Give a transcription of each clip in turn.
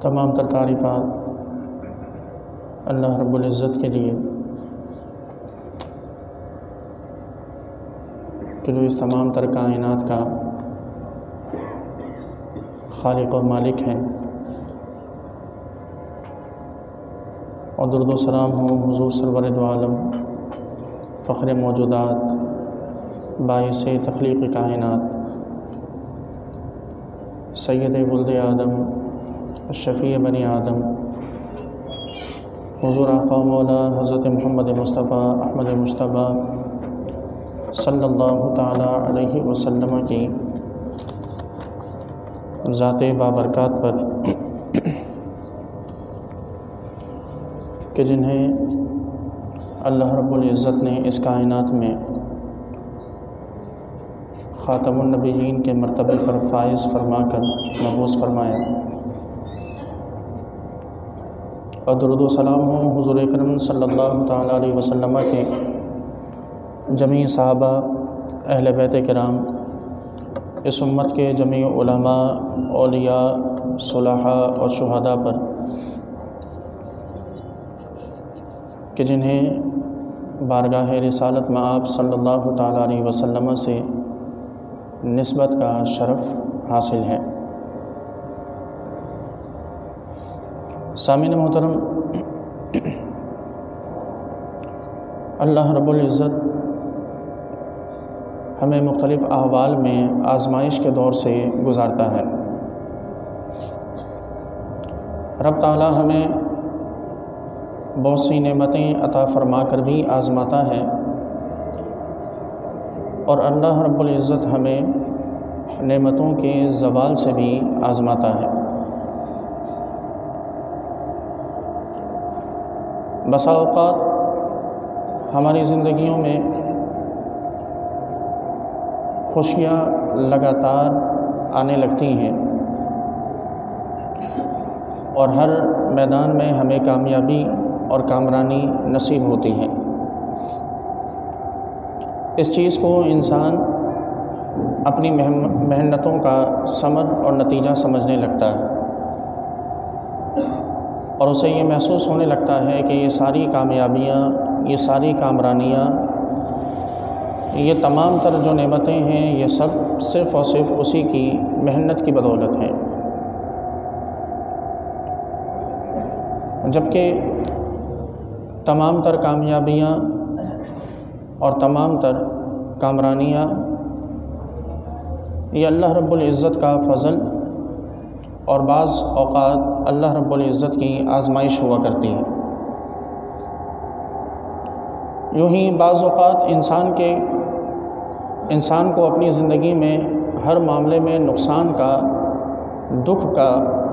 تمام تر تعریفات اللہ رب العزت کے لیے کہ جو اس تمام تر کائنات کا خالق و مالک ہیں، اور درود و سلام ہوں حضور سرور دو عالم فخر موجودات باعث تخلیق کائنات سید ولد آدم شفیع بنی آدم حضور آقا مولا حضرت محمد مصطفیٰ احمد مصطفیٰ صلی اللہ تعالیٰ علیہ وسلم کی ذات بابرکات پر کہ جنہیں اللہ رب العزت نے اس کائنات میں خاتم النبیین کے مرتبے پر فائز فرما کر مبعوث فرمایا، اور درود و سلام ہوں حضور اکرم صلی اللہ تعالیٰ علیہ وسلم کے جمیع صحابہ، اہل بیت کرام، اس امت کے جمیع علماء، اولیاء، صلحاء اور شہداء پر کہ جنہیں بارگاہ رسالت میں آپ صلی اللہ تعالیٰ علیہ وسلم سے نسبت کا شرف حاصل ہے۔ سامعین محترم، اللہ رب العزت ہمیں مختلف احوال میں آزمائش کے دور سے گزارتا ہے۔ رب تعالیٰ ہمیں بہت سی نعمتیں عطا فرما کر بھی آزماتا ہے، اور اللہ رب العزت ہمیں نعمتوں کے زوال سے بھی آزماتا ہے۔ بسا اوقات ہماری زندگیوں میں خوشیاں لگاتار آنے لگتی ہیں، اور ہر میدان میں ہمیں کامیابی اور کامرانی نصیب ہوتی ہے۔ اس چیز کو انسان اپنی محنتوں کا ثمر اور نتیجہ سمجھنے لگتا ہے، اور اسے یہ محسوس ہونے لگتا ہے کہ یہ ساری کامیابیاں، یہ ساری کامرانیاں، یہ تمام تر جو نعمتیں ہیں، یہ سب صرف اور صرف اسی کی محنت کی بدولت ہیں، جبکہ تمام تر کامیابیاں اور تمام تر کامرانیاں یہ اللہ رب العزت کا فضل اور بعض اوقات اللہ رب العزت کی آزمائش ہوا کرتی ہے۔ یوں ہی بعض اوقات انسان کو اپنی زندگی میں ہر معاملے میں نقصان کا، دکھ کا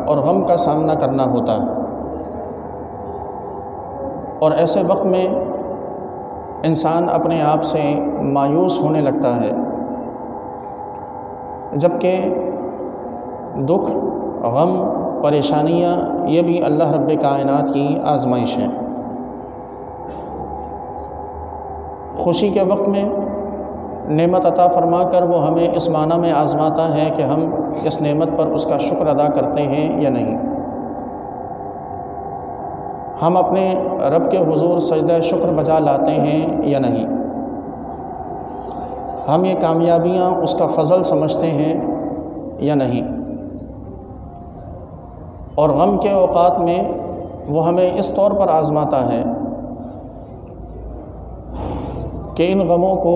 اور غم کا سامنا کرنا ہوتا ہے، اور ایسے وقت میں انسان اپنے آپ سے مایوس ہونے لگتا ہے، جبکہ دکھ، غم، پریشانیاں یہ بھی اللہ رب کائنات کی آزمائش ہیں۔ خوشی کے وقت میں نعمت عطا فرما کر وہ ہمیں اس معنی میں آزماتا ہے کہ ہم اس نعمت پر اس کا شکر ادا کرتے ہیں یا نہیں، ہم اپنے رب کے حضور سجدہ شکر بجا لاتے ہیں یا نہیں، ہم یہ کامیابیاں اس کا فضل سمجھتے ہیں یا نہیں، اور غم کے اوقات میں وہ ہمیں اس طور پر آزماتا ہے کہ ان غموں کو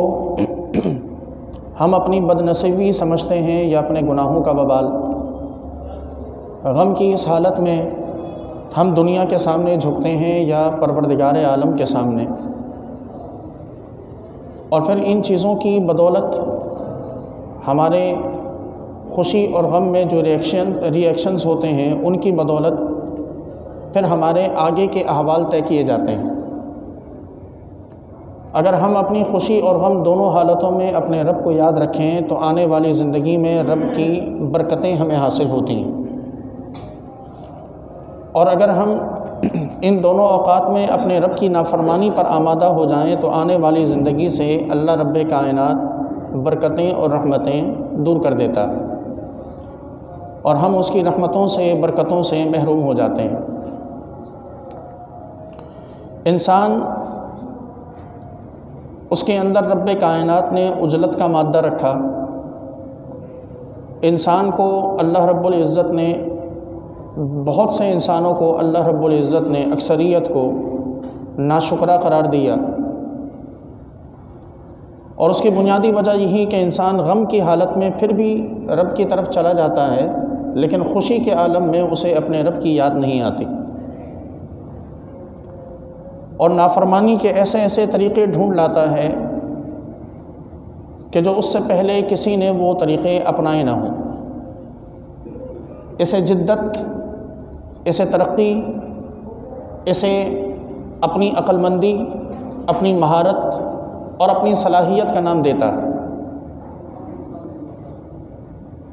ہم اپنی بد نصیبی سمجھتے ہیں یا اپنے گناہوں کا وبال۔ غم کی اس حالت میں ہم دنیا کے سامنے جھکتے ہیں یا پروردگار عالم کے سامنے، اور پھر ان چیزوں کی بدولت ہمارے خوشی اور غم میں جو ریئیکشنز ہوتے ہیں، ان کی بدولت پھر ہمارے آگے کے احوال طے کیے جاتے ہیں۔ اگر ہم اپنی خوشی اور غم دونوں حالتوں میں اپنے رب کو یاد رکھیں تو آنے والی زندگی میں رب کی برکتیں ہمیں حاصل ہوتی ہیں، اور اگر ہم ان دونوں اوقات میں اپنے رب کی نافرمانی پر آمادہ ہو جائیں تو آنے والی زندگی سے اللہ رب کائنات برکتیں اور رحمتیں دور کر دیتا ہے۔ اور ہم اس کی رحمتوں سے برکتوں سے محروم ہو جاتے ہیں۔ انسان، اس کے اندر رب کائنات نے عجلت کا مادہ رکھا۔ انسان کو اللہ رب العزت نے، بہت سے انسانوں کو اللہ رب العزت نے، اکثریت کو ناشکرا قرار دیا، اور اس کی بنیادی وجہ یہی کہ انسان غم کی حالت میں پھر بھی رب کی طرف چلا جاتا ہے، لیکن خوشی کے عالم میں اسے اپنے رب کی یاد نہیں آتی، اور نافرمانی کے ایسے ایسے طریقے ڈھونڈ لاتا ہے کہ جو اس سے پہلے کسی نے وہ طریقے اپنائے نہ ہوں۔ اسے جدت، اسے ترقی، اسے اپنی عقل مندی، اپنی مہارت اور اپنی صلاحیت کا نام دیتا ہے،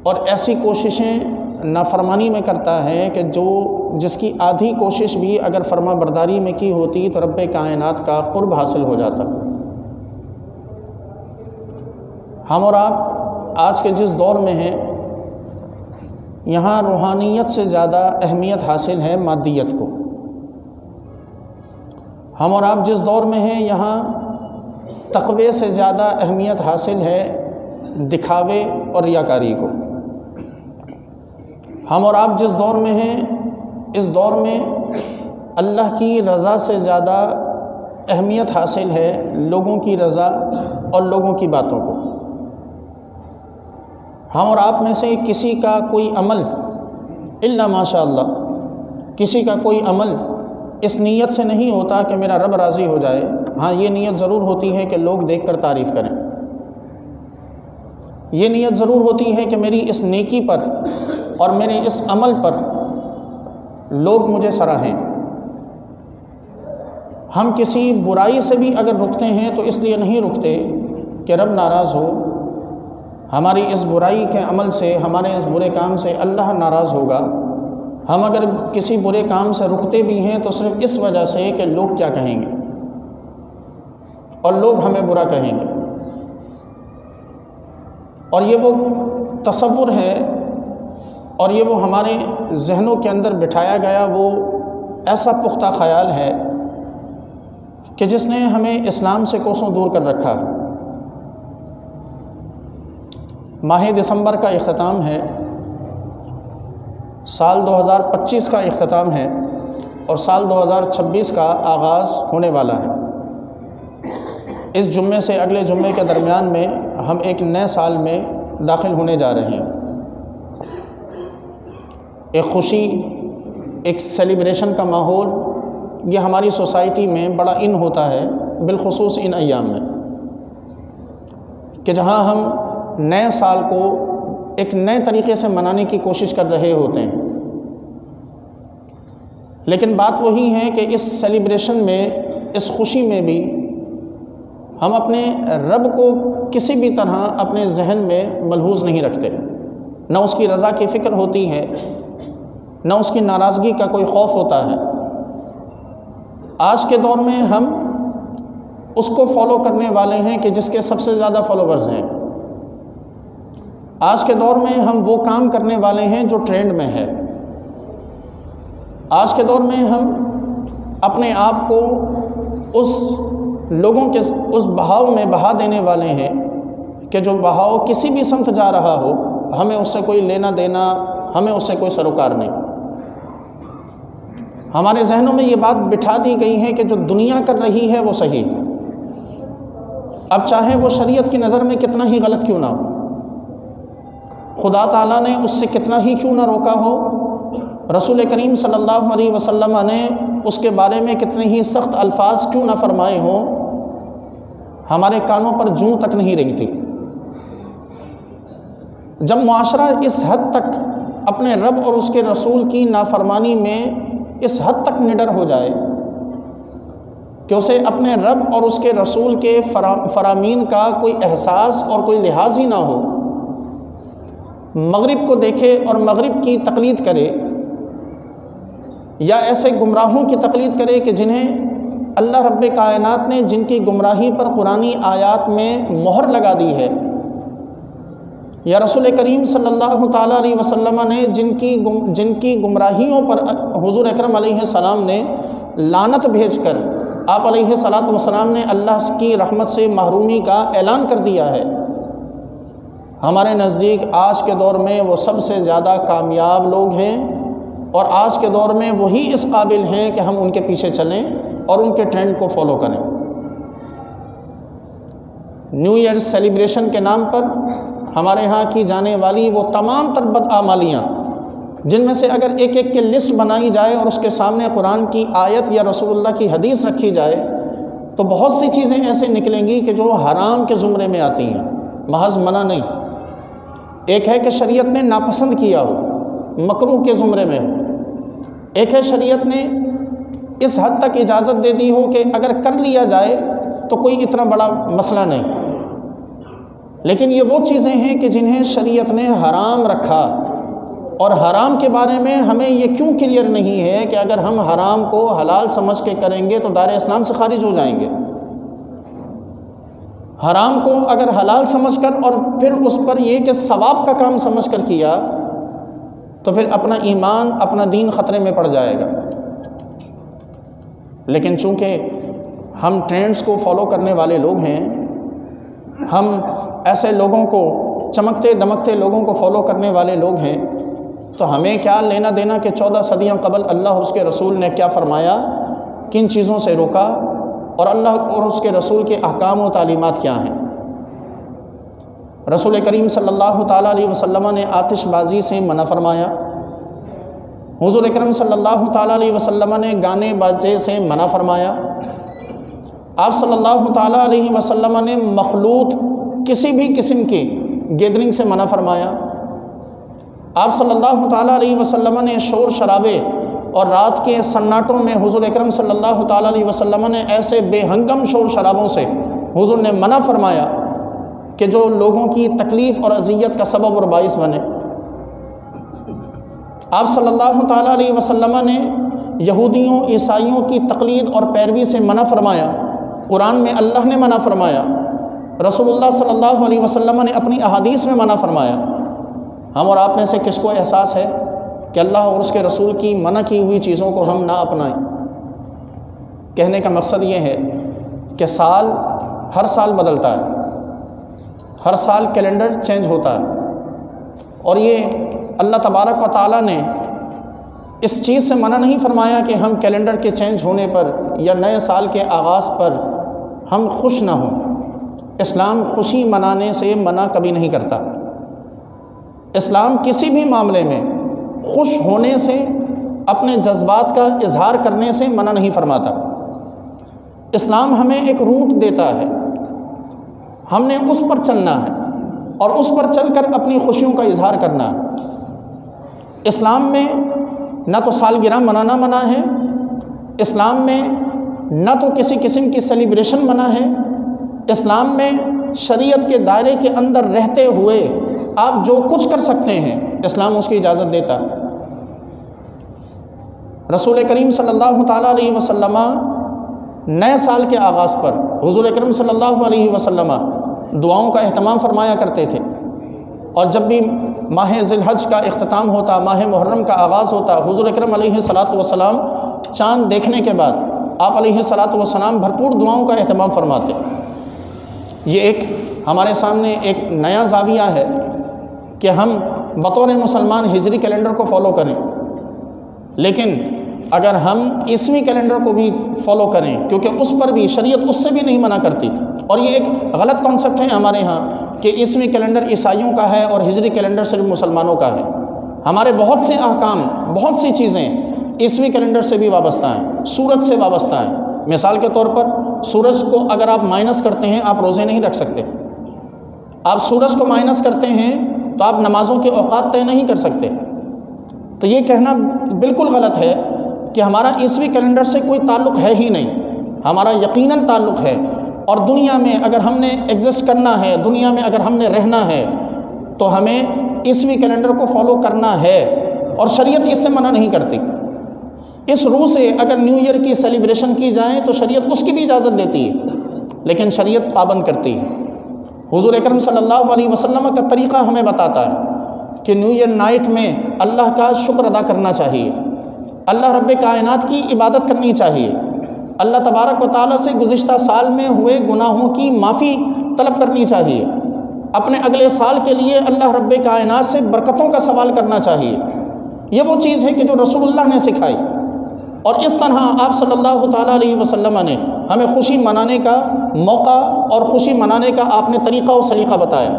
اور ایسی کوششیں نافرمانی میں کرتا ہے کہ جس کی آدھی کوشش بھی اگر فرما برداری میں کی ہوتی تو رب کائنات کا قرب حاصل ہو جاتا۔ ہم اور آپ آج کے جس دور میں ہیں، یہاں روحانیت سے زیادہ اہمیت حاصل ہے مادیت کو۔ ہم اور آپ جس دور میں ہیں، یہاں تقوی سے زیادہ اہمیت حاصل ہے دکھاوے اور ریاکاری کو۔ ہم اور آپ جس دور میں ہیں، اس دور میں اللہ کی رضا سے زیادہ اہمیت حاصل ہے لوگوں کی رضا اور لوگوں کی باتوں کو۔ ہم اور آپ میں سے کسی کا کوئی عمل، الا ماشاء اللہ، کسی کا کوئی عمل اس نیت سے نہیں ہوتا کہ میرا رب راضی ہو جائے۔ ہاں، یہ نیت ضرور ہوتی ہے کہ لوگ دیکھ کر تعریف کریں، یہ نیت ضرور ہوتی ہے کہ میری اس نیکی پر اور میرے اس عمل پر لوگ مجھے سراہیں۔ ہم کسی برائی سے بھی اگر رکتے ہیں تو اس لیے نہیں رکتے کہ رب ناراض ہو، ہماری اس برائی کے عمل سے، ہمارے اس برے کام سے اللہ ناراض ہوگا۔ ہم اگر کسی برے کام سے رکتے بھی ہیں تو صرف اس وجہ سے کہ لوگ کیا کہیں گے، اور لوگ ہمیں برا کہیں گے۔ اور یہ وہ تصور ہے، اور یہ وہ ہمارے ذہنوں کے اندر بٹھایا گیا وہ ایسا پختہ خیال ہے کہ جس نے ہمیں اسلام سے کوسوں دور کر رکھا۔ ماہ دسمبر کا اختتام ہے، سال 2025 کا اختتام ہے، اور سال 2026 کا آغاز ہونے والا ہے۔ اس جمعے سے اگلے جمعے کے درمیان میں ہم ایک نئے سال میں داخل ہونے جا رہے ہیں۔ ایک خوشی، ایک سیلیبریشن کا ماحول یہ ہماری سوسائٹی میں بڑا ان ہوتا ہے، بالخصوص ان ایام میں، کہ جہاں ہم نئے سال کو ایک نئے طریقے سے منانے کی کوشش کر رہے ہوتے ہیں۔ لیکن بات وہی ہے کہ اس سیلیبریشن میں، اس خوشی میں بھی ہم اپنے رب کو کسی بھی طرح اپنے ذہن میں ملحوظ نہیں رکھتے، نہ اس کی رضا کی فکر ہوتی ہے، نہ اس کی ناراضگی کا کوئی خوف ہوتا ہے۔ آج کے دور میں ہم اس کو فالو کرنے والے ہیں کہ جس کے سب سے زیادہ فالوورز ہیں۔ آج کے دور میں ہم وہ کام کرنے والے ہیں جو ٹرینڈ میں ہے۔ آج کے دور میں ہم اپنے آپ کو اس لوگوں کے اس بہاؤ میں بہا دینے والے ہیں کہ جو بہاؤ کسی بھی سمت جا رہا ہو، ہمیں اس سے کوئی لینا دینا، ہمیں اس سے کوئی سروکار نہیں۔ ہمارے ذہنوں میں یہ بات بٹھا دی گئی ہے کہ جو دنیا کر رہی ہے وہ صحیح، اب چاہے وہ شریعت کی نظر میں کتنا ہی غلط کیوں نہ ہو، خدا تعالیٰ نے اس سے کتنا ہی کیوں نہ روکا ہو، رسول کریم صلی اللہ علیہ وسلم نے اس کے بارے میں کتنے ہی سخت الفاظ کیوں نہ فرمائے ہوں، ہمارے کانوں پر جوں تک نہیں رینگتی۔ جب معاشرہ اس حد تک اپنے رب اور اس کے رسول کی نافرمانی میں اس حد تک نڈر ہو جائے کہ اسے اپنے رب اور اس کے رسول کے فرامین کا کوئی احساس اور کوئی لحاظ ہی نہ ہو، مغرب کو دیکھے اور مغرب کی تقلید کرے، یا ایسے گمراہوں کی تقلید کرے کہ جنہیں اللہ رب کائنات نے جن کی گمراہی پر قرآنی آیات میں مہر لگا دی ہے، یا رسول کریم صلی اللہ تعالیٰ علیہ وسلم نے جن کی گمراہیوں پر حضور اکرم علیہ السلام نے لعنت بھیج کر آپ علیہ الصلاۃ والسلام نے اللہ کی رحمت سے محرومی کا اعلان کر دیا ہے، ہمارے نزدیک آج کے دور میں وہ سب سے زیادہ کامیاب لوگ ہیں، اور آج کے دور میں وہی اس قابل ہیں کہ ہم ان کے پیچھے چلیں اور ان کے ٹرینڈ کو فالو کریں۔ نیو ایئر سیلیبریشن کے نام پر ہمارے ہاں کی جانے والی وہ تمام تر بدعمالیاں، جن میں سے اگر ایک ایک کی لسٹ بنائی جائے اور اس کے سامنے قرآن کی آیت یا رسول اللہ کی حدیث رکھی جائے تو بہت سی چیزیں ایسے نکلیں گی کہ جو حرام کے زمرے میں آتی ہیں، محض منع نہیں۔ ایک ہے کہ شریعت نے ناپسند کیا ہو، مکروہ کے زمرے میں ہو، ایک ہے شریعت نے اس حد تک اجازت دے دی ہو کہ اگر کر لیا جائے تو کوئی اتنا بڑا مسئلہ نہیں۔ لیکن یہ وہ چیزیں ہیں کہ جنہیں شریعت نے حرام رکھا، اور حرام کے بارے میں ہمیں یہ کیوں کلیئر نہیں ہے کہ اگر ہم حرام کو حلال سمجھ کے کریں گے تو دائرہ اسلام سے خارج ہو جائیں گے۔ حرام کو اگر حلال سمجھ کر اور پھر اس پر یہ کہ ثواب کا کام سمجھ کر کیا تو پھر اپنا ایمان اپنا دین خطرے میں پڑ جائے گا۔ لیکن چونکہ ہم ٹرینڈز کو فالو کرنے والے لوگ ہیں، ہم ایسے لوگوں کو، چمکتے دمکتے لوگوں کو فالو کرنے والے لوگ ہیں، تو ہمیں کیا لینا دینا کہ 14 صدیاں قبل اللہ اور اس کے رسول نے کیا فرمایا، کن چیزوں سے روکا، اور اللہ اور اس کے رسول کے احکام و تعلیمات کیا ہیں۔ رسول کریم صلی اللہ تعالیٰ علیہ وسلم نے آتش بازی سے منع فرمایا، حضور اکرم صلی اللہ تعالیٰ علیہ وسلم نے گانے باجے سے منع فرمایا، آپ صلی اللہ تعالیٰ علیہ وسلم نے مخلوط کسی بھی قسم کی گیدرنگ سے منع فرمایا، آپ صلی اللہ تعالیٰ علیہ وسلم نے شور شرابے اور رات کے سناٹوں میں حضور اکرم صلی اللہ تعالیٰ علیہ وسلم نے ایسے بے ہنگم شور شرابوں سے حضور نے منع فرمایا کہ جو لوگوں کی تکلیف اور اذیت کا سبب اور باعث بنے۔ آپ صلی اللہ تعالیٰ علیہ وسلم نے یہودیوں عیسائیوں کی تقلید اور پیروی سے منع فرمایا، قرآن میں اللہ نے منع فرمایا، رسول اللہ صلی اللہ علیہ وسلم نے اپنی احادیث میں منع فرمایا۔ ہم اور آپ میں سے کس کو احساس ہے کہ اللہ اور اس کے رسول کی منع کی ہوئی چیزوں کو ہم نہ اپنائیں؟ کہنے کا مقصد یہ ہے کہ ہر سال بدلتا ہے، ہر سال کیلنڈر چینج ہوتا ہے، اور یہ اللہ تبارک و تعالیٰ نے اس چیز سے منع نہیں فرمایا کہ ہم کیلنڈر کے چینج ہونے پر یا نئے سال کے آغاز پر ہم خوش نہ ہوں۔ اسلام خوشی منانے سے منع کبھی نہیں کرتا۔ اسلام کسی بھی معاملے میں خوش ہونے سے، اپنے جذبات کا اظہار کرنے سے منع نہیں فرماتا۔ اسلام ہمیں ایک روٹ دیتا ہے، ہم نے اس پر چلنا ہے اور اس پر چل کر اپنی خوشیوں کا اظہار کرنا ہے۔ اسلام میں نہ تو سالگرہ منانا منع ہے، اسلام میں نہ تو کسی قسم کی سیلیبریشن منع ہے، اسلام میں شریعت کے دائرے کے اندر رہتے ہوئے آپ جو کچھ کر سکتے ہیں اسلام اس کی اجازت دیتا ہے۔ رسول کریم صلی اللہ تعالیٰ علیہ وسلم نئے سال کے آغاز پر حضور اکرم صلی اللہ علیہ وسلم دعاؤں کا اہتمام فرمایا کرتے تھے، اور جب بھی ماہ ذی الحج کا اختتام ہوتا، ماہ محرم کا آغاز ہوتا، حضور اکرم علیہ الصلاۃ والسلام چاند دیکھنے کے بعد آپ علیہ الصلاۃ والسلام بھرپور دعاؤں کا اہتمام فرماتے۔ یہ ایک ہمارے سامنے ایک نیا زاویہ ہے کہ ہم بطور مسلمان ہجری کیلنڈر کو فالو کریں، لیکن اگر ہم عیسوی کیلنڈر کو بھی فالو کریں، کیونکہ اس پر بھی شریعت اس سے بھی نہیں منع کرتی، اور یہ ایک غلط کانسیپٹ ہے ہمارے ہاں کہ عیسوی کیلنڈر عیسائیوں کا ہے اور ہجری کیلنڈر صرف مسلمانوں کا ہے۔ ہمارے بہت سے احکام، بہت سی چیزیں عیسوی کیلنڈر سے بھی وابستہ ہیں، سورج سے وابستہ ہیں۔ مثال کے طور پر سورج کو اگر آپ مائنس کرتے ہیں آپ روزے نہیں رکھ سکتے، آپ سورج کو مائنس کرتے ہیں تو آپ نمازوں کے اوقات طے نہیں کر سکتے۔ تو یہ کہنا بالکل غلط ہے کہ ہمارا عیسوی کیلنڈر سے کوئی تعلق ہے ہی نہیں، ہمارا یقیناً تعلق ہے، اور دنیا میں اگر ہم نے ایگزسٹ کرنا ہے، دنیا میں اگر ہم نے رہنا ہے تو ہمیں عیسوی کیلنڈر کو فالو کرنا ہے، اور شریعت اس سے منع نہیں کرتی۔ اس روح سے اگر نیو ایئر کی سیلیبریشن کی جائے تو شریعت اس کی بھی اجازت دیتی ہے، لیکن شریعت پابند کرتی ہے۔ حضور اکرم صلی اللہ علیہ وسلم کا طریقہ ہمیں بتاتا ہے کہ نیو ایئر نائٹ میں اللہ کا شکر ادا کرنا چاہیے، اللہ رب کائنات کی عبادت کرنی چاہیے، اللہ تبارک و تعالیٰ سے گزشتہ سال میں ہوئے گناہوں کی معافی طلب کرنی چاہیے، اپنے اگلے سال کے لیے اللہ رب کائنات سے برکتوں کا سوال کرنا چاہیے۔ یہ وہ چیز ہے کہ جو رسول اللہ نے سکھائی، اور اس طرح آپ صلی اللہ تعالیٰ علیہ وسلم نے ہمیں خوشی منانے کا موقع اور خوشی منانے کا آپ نے طریقہ و سلیقہ بتایا۔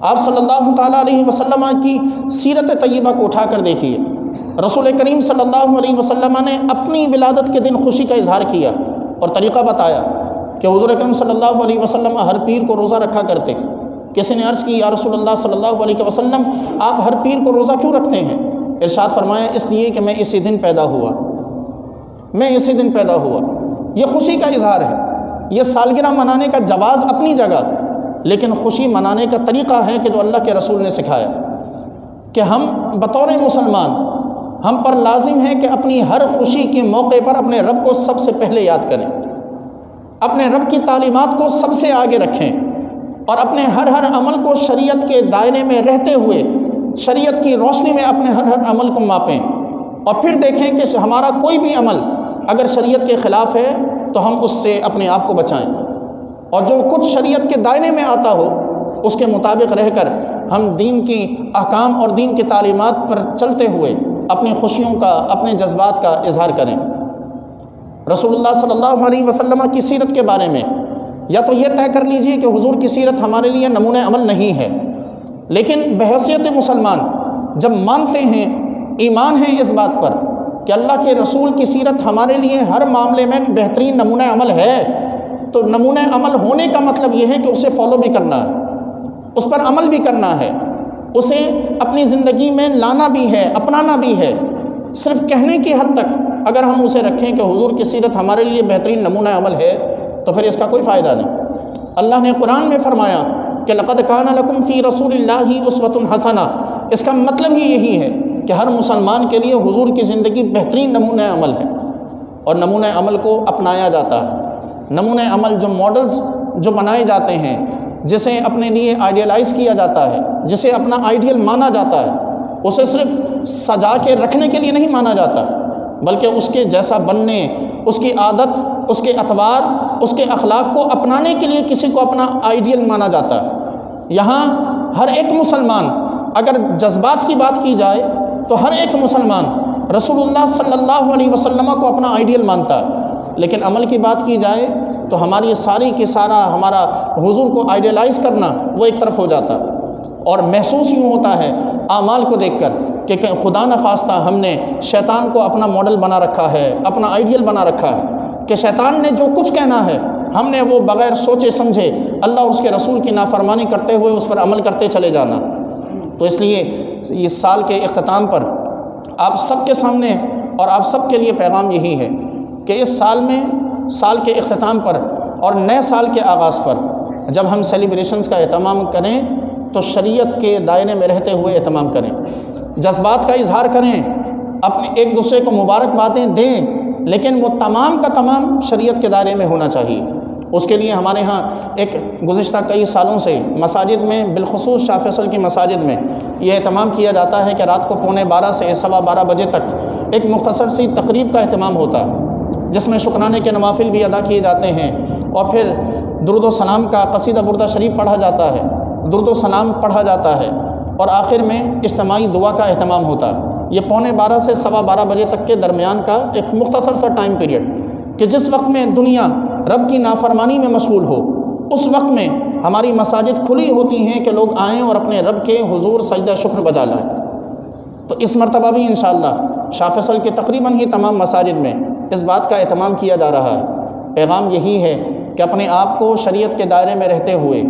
آپ صلی اللہ تعالیٰ علیہ وسلم کی سیرت طیبہ کو اٹھا کر دیکھیے، رسول کریم صلی اللہ علیہ وسلم نے اپنی ولادت کے دن خوشی کا اظہار کیا اور طریقہ بتایا کہ حضور اکرم صلی اللہ علیہ وسلم ہر پیر کو روزہ رکھا کرتے۔ کسی نے عرض کی، یا رسول اللہ صلی اللہ علیہ وسلم آپ ہر پیر کو روزہ کیوں رکھتے ہیں؟ ارشاد فرمایا، اس لیے کہ میں اسی دن پیدا ہوا، میں اسی دن پیدا ہوا۔ یہ خوشی کا اظہار ہے، یہ سالگرہ منانے کا جواز اپنی جگہ، لیکن خوشی منانے کا طریقہ ہے کہ جو اللہ کے رسول نے سکھایا کہ ہم بطور مسلمان ہم پر لازم ہے کہ اپنی ہر خوشی کے موقع پر اپنے رب کو سب سے پہلے یاد کریں، اپنے رب کی تعلیمات کو سب سے آگے رکھیں، اور اپنے ہر عمل کو شریعت کے دائرے میں رہتے ہوئے شریعت کی روشنی میں اپنے ہر عمل کو ماپیں، اور پھر دیکھیں کہ ہمارا کوئی بھی عمل اگر شریعت کے خلاف ہے تو ہم اس سے اپنے آپ کو بچائیں، اور جو کچھ شریعت کے دائرے میں آتا ہو اس کے مطابق رہ کر ہم دین کی احکام اور دین کی تعلیمات پر چلتے ہوئے اپنی خوشیوں کا، اپنے جذبات کا اظہار کریں۔ رسول اللہ صلی اللہ علیہ وسلم کی سیرت کے بارے میں یا تو یہ طے کر لیجئے کہ حضور کی سیرت ہمارے لیے نمونہ عمل نہیں ہے، لیکن بحیثیت مسلمان جب مانتے ہیں، ایمان ہے اس بات پر کہ اللہ کے رسول کی سیرت ہمارے لیے ہر معاملے میں بہترین نمونہ عمل ہے، تو نمونہ عمل ہونے کا مطلب یہ ہے کہ اسے فالو بھی کرنا ہے، اس پر عمل بھی کرنا ہے، اسے اپنی زندگی میں لانا بھی ہے، اپنانا بھی ہے۔ صرف کہنے کی حد تک اگر ہم اسے رکھیں کہ حضور کی سیرت ہمارے لیے بہترین نمونہ عمل ہے تو پھر اس کا کوئی فائدہ نہیں۔ اللہ نے قرآن میں فرمایا کہ لقد کان لکم فی رسول اللہ اسوۃ حسنہ، اس کا مطلب ہی یہی ہے کہ ہر مسلمان کے لیے حضور کی زندگی بہترین نمونہ عمل ہے، اور نمونہ عمل کو اپنایا جاتا ہے۔ نمونہ عمل جو ماڈلز جو بنائے جاتے ہیں، جسے اپنے لیے آئیڈیلائز کیا جاتا ہے، جسے اپنا آئیڈیل مانا جاتا ہے، اسے صرف سجا کے رکھنے کے لیے نہیں مانا جاتا، بلکہ اس کے جیسا بننے، اس کی عادت، اس کے اطوار، اس کے اخلاق کو اپنانے کے لیے کسی کو اپنا آئیڈیل مانا جاتا ہے۔ یہاں ہر ایک مسلمان، اگر جذبات کی بات کی جائے تو ہر ایک مسلمان رسول اللہ صلی اللہ علیہ وسلم کو اپنا آئیڈیل مانتا ہے، لیکن عمل کی بات کی جائے تو ہماری ساری کی سارا ہمارا حضور کو آئیڈیلائز کرنا وہ ایک طرف ہو جاتا، اور محسوس یوں ہوتا ہے اعمال کو دیکھ کر کہ خدا نخواستہ ہم نے شیطان کو اپنا ماڈل بنا رکھا ہے، اپنا آئیڈیل بنا رکھا ہے، کہ شیطان نے جو کچھ کہنا ہے ہم نے وہ بغیر سوچے سمجھے اللہ اور اس کے رسول کی نافرمانی کرتے ہوئے اس پر عمل کرتے چلے جانا۔ تو اس لیے اس سال کے اختتام پر آپ سب کے سامنے اور آپ سب کے لیے پیغام یہی ہے کہ اس سال میں، سال کے اختتام پر اور نئے سال کے آغاز پر جب ہم سیلیبریشنز کا اہتمام کریں تو شریعت کے دائرے میں رہتے ہوئے اہتمام کریں، جذبات کا اظہار کریں، اپنے ایک دوسرے کو مبارکبادیں دیں، لیکن وہ تمام کا تمام شریعت کے دائرے میں ہونا چاہیے۔ اس کے لیے ہمارے ہاں ایک گزشتہ کئی سالوں سے مساجد میں، بالخصوص شاہ فیصل کی مساجد میں یہ اہتمام کیا جاتا ہے کہ رات کو 11:15 سے 12:15 بجے تک ایک مختصر سی تقریب کا اہتمام ہوتا ہے، جس میں شکرانے کے نوافل بھی ادا کیے جاتے ہیں، اور پھر درود و سلام کا قصیدہ بردہ شریف پڑھا جاتا ہے، درود و سلام پڑھا جاتا ہے، اور آخر میں اجتماعی دعا کا اہتمام ہوتا ہے۔ یہ 11:15 سے 12:15 بجے تک کے درمیان کا ایک مختصر سا ٹائم پیریڈ کہ جس وقت میں دنیا رب کی نافرمانی میں مشغول ہو، اس وقت میں ہماری مساجد کھلی ہوتی ہیں کہ لوگ آئیں اور اپنے رب کے حضور سجدہ شکر بجا لائیں۔ تو اس مرتبہ بھی انشاءاللہ شاہ فیصل کے تقریباً ہی تمام مساجد میں اس بات کا اہتمام کیا جا رہا ہے۔ پیغام یہی ہے کہ اپنے آپ کو شریعت کے دائرے میں رہتے ہوئے،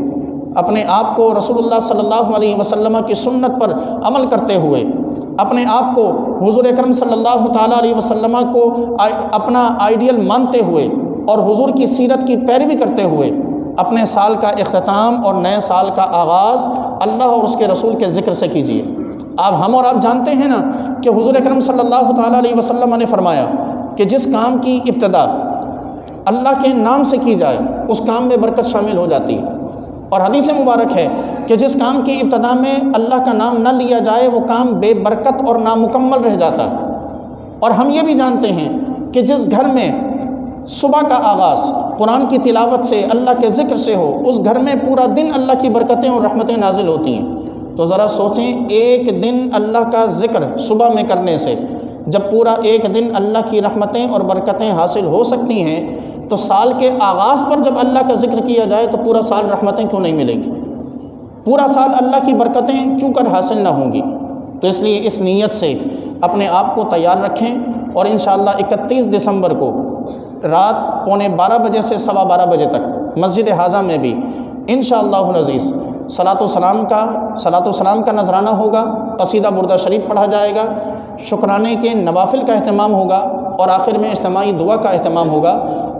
اپنے آپ کو رسول اللہ صلی اللہ علیہ وسلم کی سنت پر عمل کرتے ہوئے، اپنے آپ کو حضور اکرم صلی اللہ تعالیٰ علیہ وسلم کو اپنا آئیڈیل مانتے ہوئے اور حضور کی سیرت کی پیروی کرتے ہوئے اپنے سال کا اختتام اور نئے سال کا آغاز اللہ اور اس کے رسول کے ذکر سے کیجیے۔ ہم اور آپ جانتے ہیں نا کہ حضور اکرم صلی اللہ تعالیٰ علیہ وسلم نے فرمایا کہ جس کام کی ابتدا اللہ کے نام سے کی جائے اس کام میں برکت شامل ہو جاتی ہے۔ اور حدیث مبارک ہے کہ جس کام کی ابتدا میں اللہ کا نام نہ لیا جائے وہ کام بے برکت اور نامکمل رہ جاتا ہے۔ اور ہم یہ بھی جانتے ہیں کہ جس گھر میں صبح کا آغاز قرآن کی تلاوت سے، اللہ کے ذکر سے ہو، اس گھر میں پورا دن اللہ کی برکتیں اور رحمتیں نازل ہوتی ہیں۔ تو ذرا سوچیں، ایک دن اللہ کا ذکر صبح میں کرنے سے جب پورا ایک دن اللہ کی رحمتیں اور برکتیں حاصل ہو سکتی ہیں، تو سال کے آغاز پر جب اللہ کا ذکر کیا جائے تو پورا سال رحمتیں کیوں نہیں ملیں گی؟ پورا سال اللہ کی برکتیں کیوں کر حاصل نہ ہوں گی؟ تو اس لیے اس نیت سے اپنے آپ کو تیار رکھیں، اور انشاءاللہ 31 دسمبر کو رات 11:15 بجے سے 12:15 بجے تک مسجد حاضہ میں بھی انشاءاللہ العزیز صلاۃ و سلام کا نذرانہ ہوگا، قصیدہ بردہ شریف پڑھا جائے گا، شکرانے کے نوافل کا اہتمام ہوگا، اور آخر میں اجتماعی دعا کا اہتمام ہوگا۔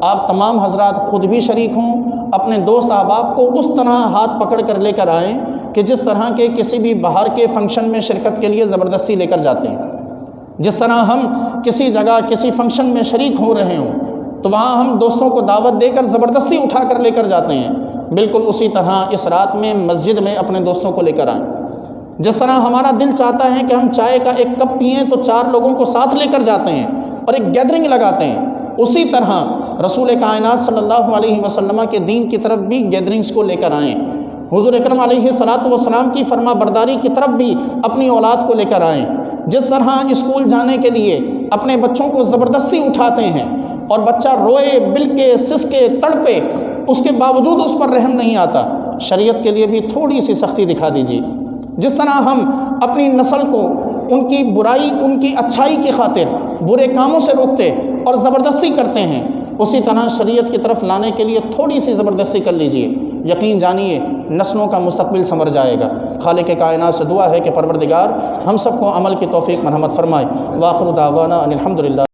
آپ تمام حضرات خود بھی شریک ہوں، اپنے دوست احباب کو اس طرح ہاتھ پکڑ کر لے کر آئیں کہ جس طرح کے کسی بھی باہر کے فنکشن میں شرکت کے لیے زبردستی لے کر جاتے ہیں۔ جس طرح ہم کسی جگہ کسی فنکشن میں شریک ہو رہے ہوں تو وہاں ہم دوستوں کو دعوت دے کر زبردستی اٹھا کر لے کر جاتے ہیں، بالکل اسی طرح اس رات میں مسجد میں اپنے دوستوں کو لے کر آئیں۔ جس طرح ہمارا دل چاہتا ہے کہ ہم چائے کا ایک کپ پئیں تو 4 لوگوں کو ساتھ لے کر جاتے ہیں اور ایک گیدرنگ لگاتے ہیں، اسی طرح رسول کائنات صلی اللہ علیہ وسلم کے دین کی طرف بھی گیدرنگز کو لے کر آئیں، حضور اکرم علیہ السلام کی فرما برداری کی طرف بھی اپنی اولاد کو لے کر آئیں۔ جس طرح اسکول جانے کے لیے اپنے بچوں کو زبردستی اٹھاتے ہیں اور بچہ روئے، بلکے، سسکے، تڑپے، اس کے باوجود اس پر رحم نہیں آتا، شریعت کے لیے بھی تھوڑی سی سختی دکھا دیجیے۔ جس طرح ہم اپنی نسل کو ان کی برائی، ان کی اچھائی کی خاطر برے کاموں سے روکتے اور زبردستی کرتے ہیں، اسی طرح شریعت کی طرف لانے کے لیے تھوڑی سی زبردستی کر لیجئے، یقین جانیے نسلوں کا مستقبل سنور جائے گا۔ خالق کائنات سے دعا ہے کہ پروردگار ہم سب کو عمل کی توفیق مرحمت فرمائے۔ وآخر دعوانا ان الحمدللہ۔